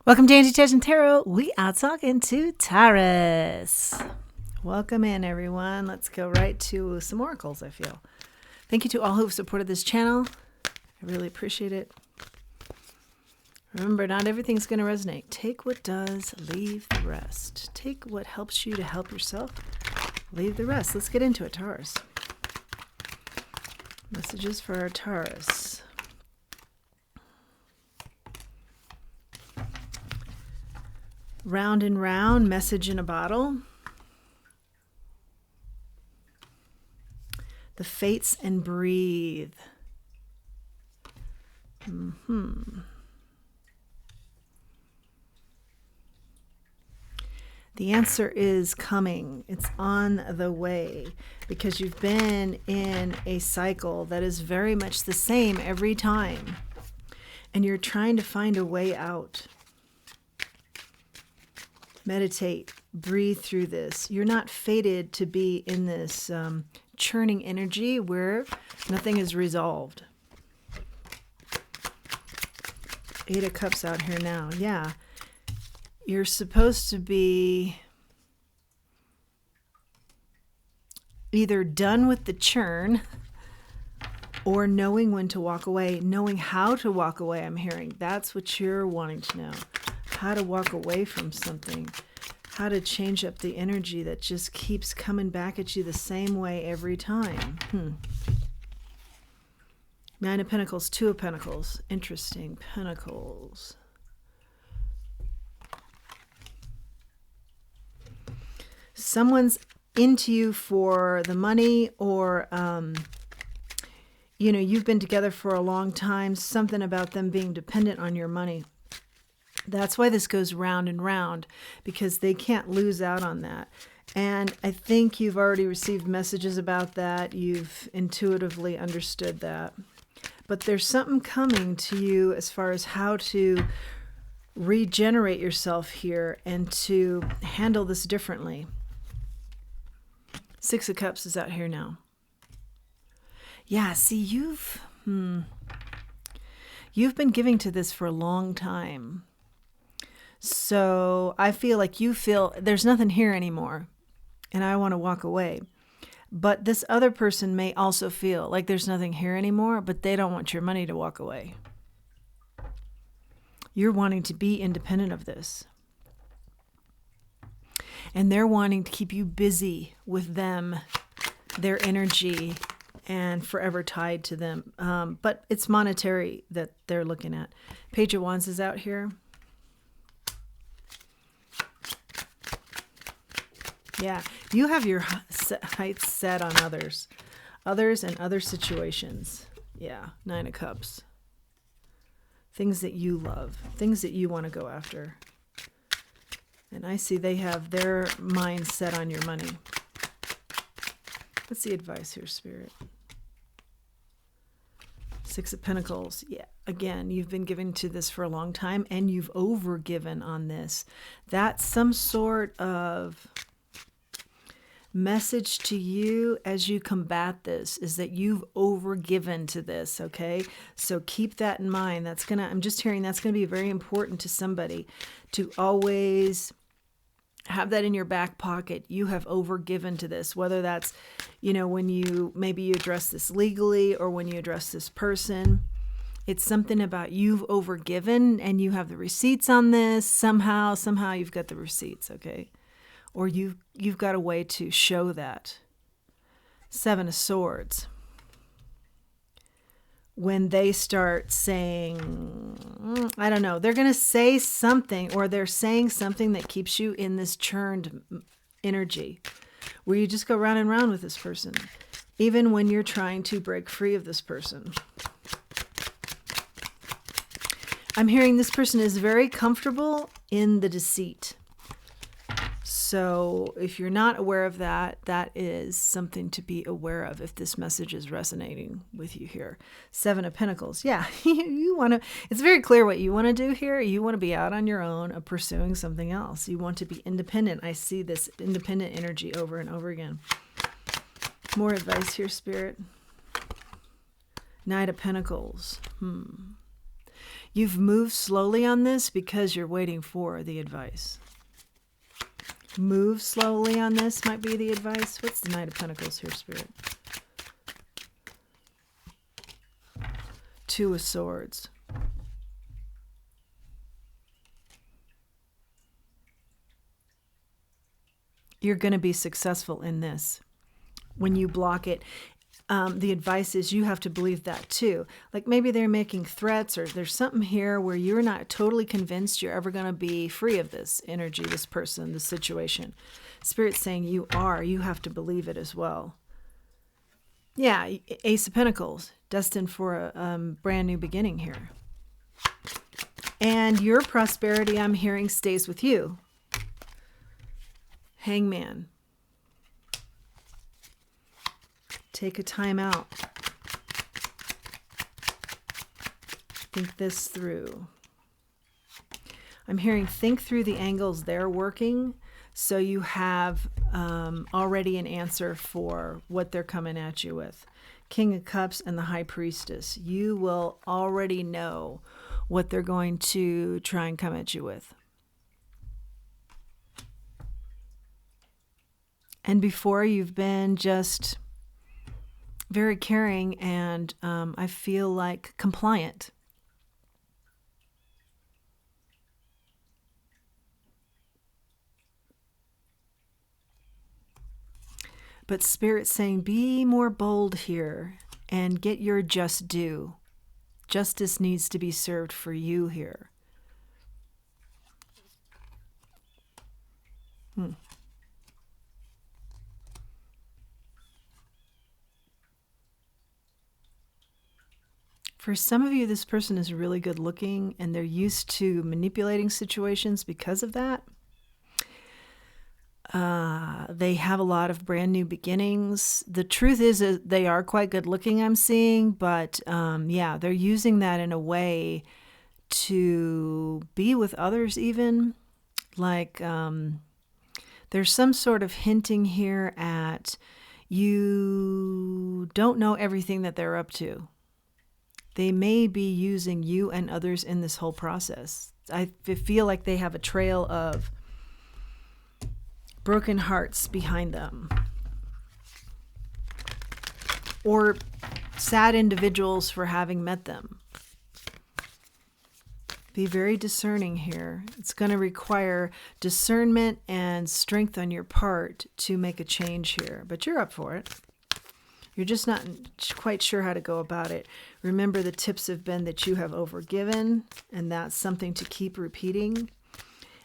Welcome to Anti-Judging Tarot. We are talking to Taurus. Welcome in, everyone. Let's go right to some oracles, I feel. Thank you to all who have supported this channel. I really appreciate it. Remember, not everything's going to resonate. Take what does, leave the rest. Take what helps you to help yourself, leave the rest. Let's get into it, Taurus. Messages for our Taurus. Round and round, message in a bottle. The fates and breathe. The answer is coming. It's on the way because you've been in a cycle that is very much the same every time. And you're trying to find a way out. Meditate, breathe through this. You're not fated to be in this churning energy where nothing is resolved. 8 of Cups out here now. Yeah. You're supposed to be either done with the churn or knowing when to walk away, knowing how to walk away, I'm hearing. That's what you're wanting to know. How to walk away from something, how to change up the energy that just keeps coming back at you the same way every time. 9 of Pentacles, 2 of Pentacles. Interesting. Pentacles. Someone's into you for the money, or you've been together for a long time. Something about them being dependent on your money. That's why this goes round and round, because they can't lose out on that. And I think you've already received messages about that. You've intuitively understood that. But there's something coming to you as far as how to regenerate yourself here and to handle this differently. 6 of Cups is out here now. Yeah, see, you've been giving to this for a long time. So I feel like you feel there's nothing here anymore and I want to walk away. But this other person may also feel like there's nothing here anymore, but they don't want your money to walk away. You're wanting to be independent of this. And they're wanting to keep you busy with them, their energy, and forever tied to them. But it's monetary that they're looking at. Page of Wands is out here. Yeah, you have your sights set on others and other situations. Yeah, 9 of Cups. Things that you love, things that you want to go after. And I see they have their mind set on your money. What's the advice here, Spirit? 6 of Pentacles. Yeah, again, you've been giving to this for a long time and you've overgiven on this. That's some sort of message to you as you combat this, is that you've overgiven to this, okay? So keep that in mind. I'm just hearing that's going to be very important to somebody to always have that in your back pocket. You have overgiven to this, whether that's, when you address this legally or when you address this person. It's something about you've overgiven and you have the receipts on this. Somehow you've got the receipts, okay? Or you've got a way to show that. 7 of Swords. When they start saying, I don't know, they're going to say something, or they're saying something that keeps you in this churned energy where you just go round and round with this person, even when you're trying to break free of this person. I'm hearing this person is very comfortable in the deceit. So if you're not aware of that, that is something to be aware of if this message is resonating with you here. 7 of Pentacles. Yeah, you want to, it's very clear what you want to do here. You want to be out on your own, pursuing something else. You want to be independent. I see this independent energy over and over again. More advice here, Spirit. Knight of Pentacles. You've moved slowly on this because you're waiting for the advice. Move slowly on this might be the advice. What's the Knight of Pentacles here, Spirit? Two of Swords. You're going to be successful in this. When you block it, the advice is you have to believe that too. Like maybe they're making threats, or there's something here where you're not totally convinced you're ever going to be free of this energy, this person, this situation. Spirit's saying you are. You have to believe it as well. Yeah, Ace of Pentacles, destined for a brand new beginning here. And your prosperity, I'm hearing, stays with you. Hangman. Take a time out. Think this through. I'm hearing think through the angles they're working so you have already an answer for what they're coming at you with. King of Cups and the High Priestess. You will already know what they're going to try and come at you with. And before, you've been just very caring and I feel like compliant. But Spirit's saying be more bold here and get your just due. Justice needs to be served for you here. For some of you, this person is really good looking and they're used to manipulating situations because of that. They have a lot of brand new beginnings. The truth is that they are quite good looking, I'm seeing, but yeah, they're using that in a way to be with others even. Like there's some sort of hinting here at you don't know everything that they're up to. They may be using you and others in this whole process. I feel like they have a trail of broken hearts behind them. Or sad individuals for having met them. Be very discerning here. It's going to require discernment and strength on your part to make a change here. But you're up for it. You're just not quite sure how to go about it. Remember, the tips have been that you have overgiven, and that's something to keep repeating,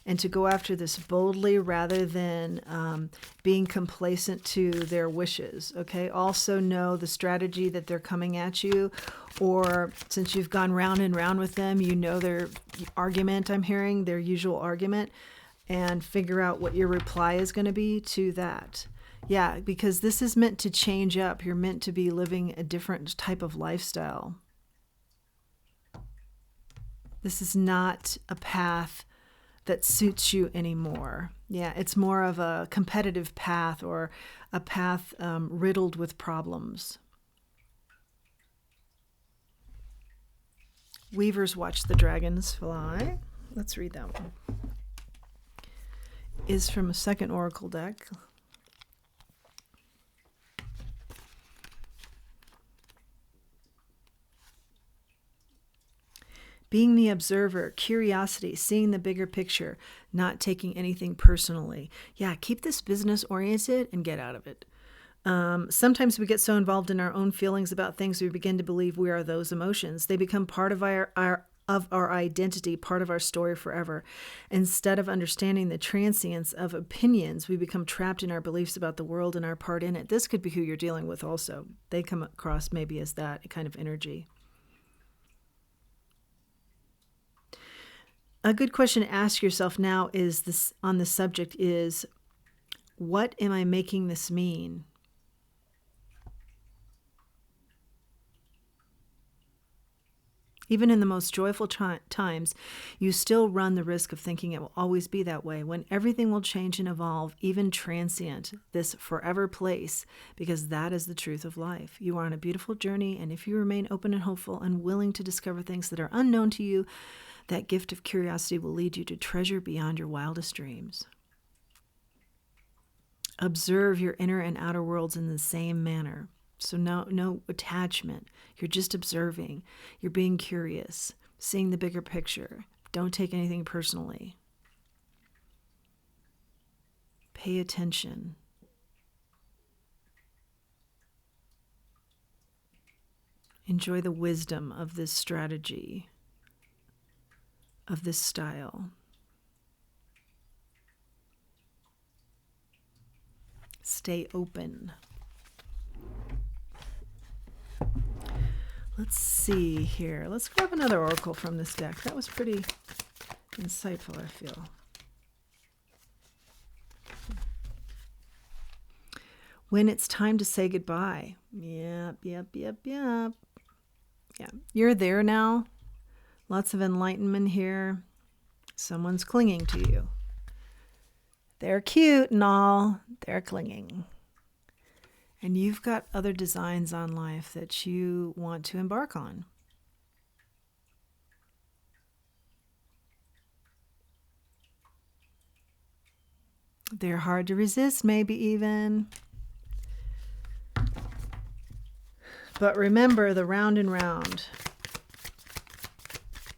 and to go after this boldly rather than being complacent to their wishes, okay? Also know the strategy that they're coming at you, or since you've gone round and round with them, you know their argument, I'm hearing, their usual argument, and figure out what your reply is going to be to that. Yeah, because this is meant to change up. You're meant to be living a different type of lifestyle. This is not a path that suits you anymore. Yeah, it's more of a competitive path or a path riddled with problems. Weavers watch the dragons fly. Let's read that one. Is from a second oracle deck. Being the observer, curiosity, seeing the bigger picture, not taking anything personally. Yeah, keep this business oriented and get out of it. Sometimes we get so involved in our own feelings about things we begin to believe we are those emotions. They become part of our identity, part of our story forever. Instead of understanding the transience of opinions, we become trapped in our beliefs about the world and our part in it. This could be who you're dealing with also. They come across maybe as that kind of energy. A good question to ask yourself now is this on the subject is, what am I making this mean? Even in the most joyful times, you still run the risk of thinking it will always be that way, when everything will change and evolve, even transient, this forever place, because that is the truth of life. You are on a beautiful journey, and if you remain open and hopeful and willing to discover things that are unknown to you, that gift of curiosity will lead you to treasure beyond your wildest dreams. Observe your inner and outer worlds in the same manner. So no attachment. You're just observing. You're being curious, seeing the bigger picture. Don't take anything personally. Pay attention. Enjoy the wisdom of this strategy, of this style. Stay open. Let's see here. Let's grab another oracle from this deck. That was pretty insightful, I feel. When it's time to say goodbye. Yep. Yeah. You're there now. Lots of enlightenment here. Someone's clinging to you. They're cute and all. They're clinging. And you've got other designs on life that you want to embark on. They're hard to resist, maybe even. But remember the round and round.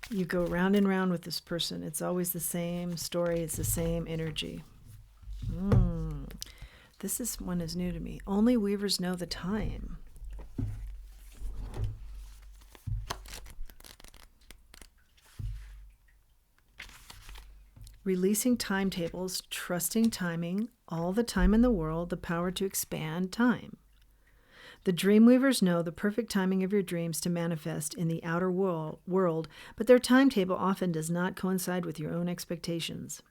You go round and round with this person. It's always the same story. It's the same energy. This one is new to me. Only weavers know the time. Releasing timetables, trusting timing, all the time in the world, the power to expand time. The dream weavers know the perfect timing of your dreams to manifest in the outer world, but their timetable often does not coincide with your own expectations.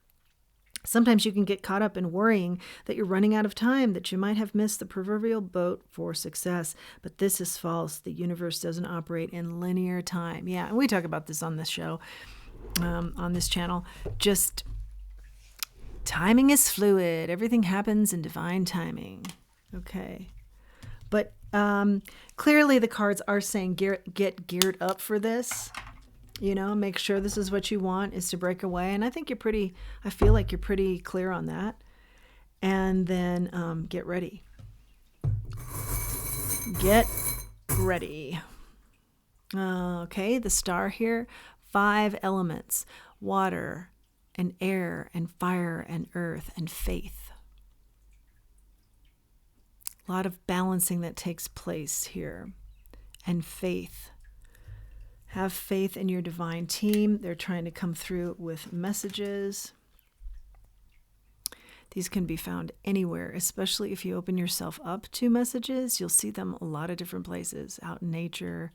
Sometimes you can get caught up in worrying that you're running out of time, that you might have missed the proverbial boat for success. But this is false. The universe doesn't operate in linear time. Yeah, and we talk about this on this show, on this channel. Just timing is fluid. Everything happens in divine timing. Okay. But clearly the cards are saying get geared up for this. You know, make sure this is what you want, is to break away. And I feel like you're pretty clear on that. And then get ready. Get ready. Okay, the star here, 5 elements: water and air and fire and earth and faith. A lot of balancing that takes place here. And faith. Have faith in your divine team. They're trying to come through with messages. These can be found anywhere, especially if you open yourself up to messages. You'll see them a lot of different places, out in nature.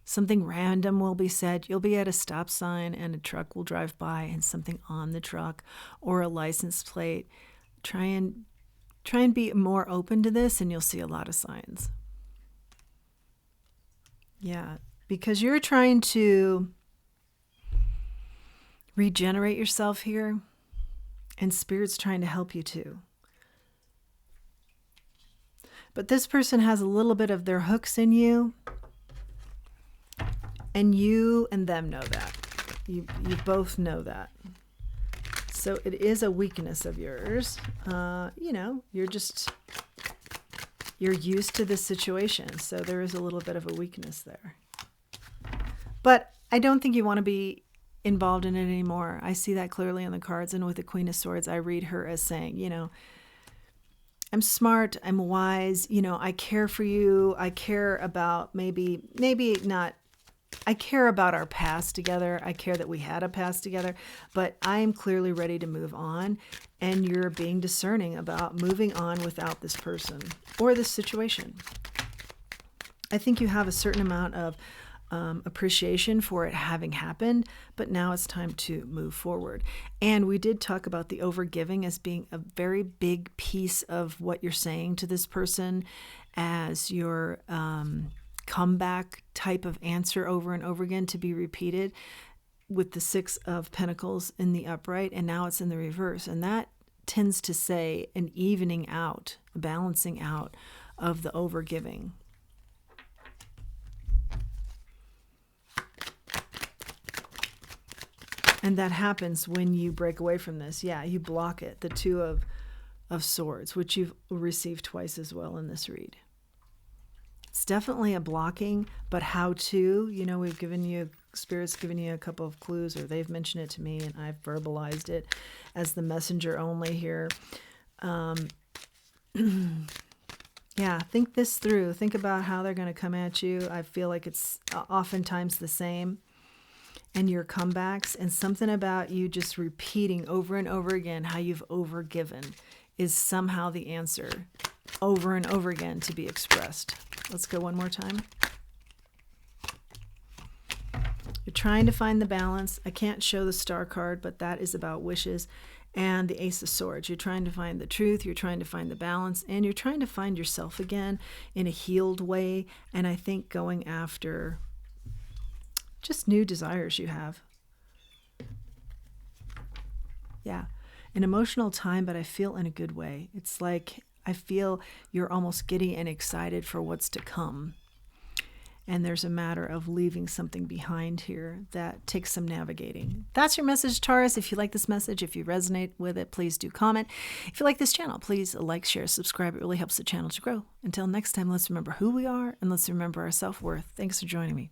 Something random will be said. You'll be at a stop sign and a truck will drive by and something on the truck or a license plate. Try and be more open to this and you'll see a lot of signs. Yeah, because you're trying to regenerate yourself here, and Spirit's trying to help you too. But this person has a little bit of their hooks in you, and you and them know that. You both know that. So it is a weakness of yours. You're used to this situation, so there is a little bit of a weakness there. But I don't think you want to be involved in it anymore. I see that clearly on the cards, and with the Queen of Swords, I read her as saying, I'm smart, I'm wise, I care for you, I care about maybe not, I care about our past together, I care that we had a past together, but I am clearly ready to move on, and you're being discerning about moving on without this person or this situation. I think you have a certain amount of appreciation for it having happened, but now it's time to move forward. And we did talk about the overgiving as being a very big piece of what you're saying to this person as you're comeback type of answer over and over again to be repeated with the Six of Pentacles in the upright, and now it's in the reverse. And that tends to say an evening out, a balancing out of the overgiving. And that happens when you break away from this. Yeah, you block it. The Two of Swords, which you've received twice as well in this read. It's definitely a blocking, but how to, we've given you, Spirit's given you a couple of clues, or they've mentioned it to me and I've verbalized it as the messenger only here. Yeah, think this through. Think about how they're going to come at you. I feel like it's oftentimes the same. And your comebacks, and something about you just repeating over and over again how you've overgiven is somehow the answer over and over again to be expressed. Let's go one more time. You're trying to find the balance. I can't show the Star card, but that is about wishes. And the Ace of Swords. You're trying to find the truth. You're trying to find the balance. And you're trying to find yourself again in a healed way. And I think going after just new desires you have. Yeah. An emotional time, but I feel in a good way. It's like I feel you're almost giddy and excited for what's to come. And there's a matter of leaving something behind here that takes some navigating. That's your message, Taurus. If you like this message, if you resonate with it, please do comment. If you like this channel, please like, share, subscribe. It really helps the channel to grow. Until next time, let's remember who we are and let's remember our self-worth. Thanks for joining me.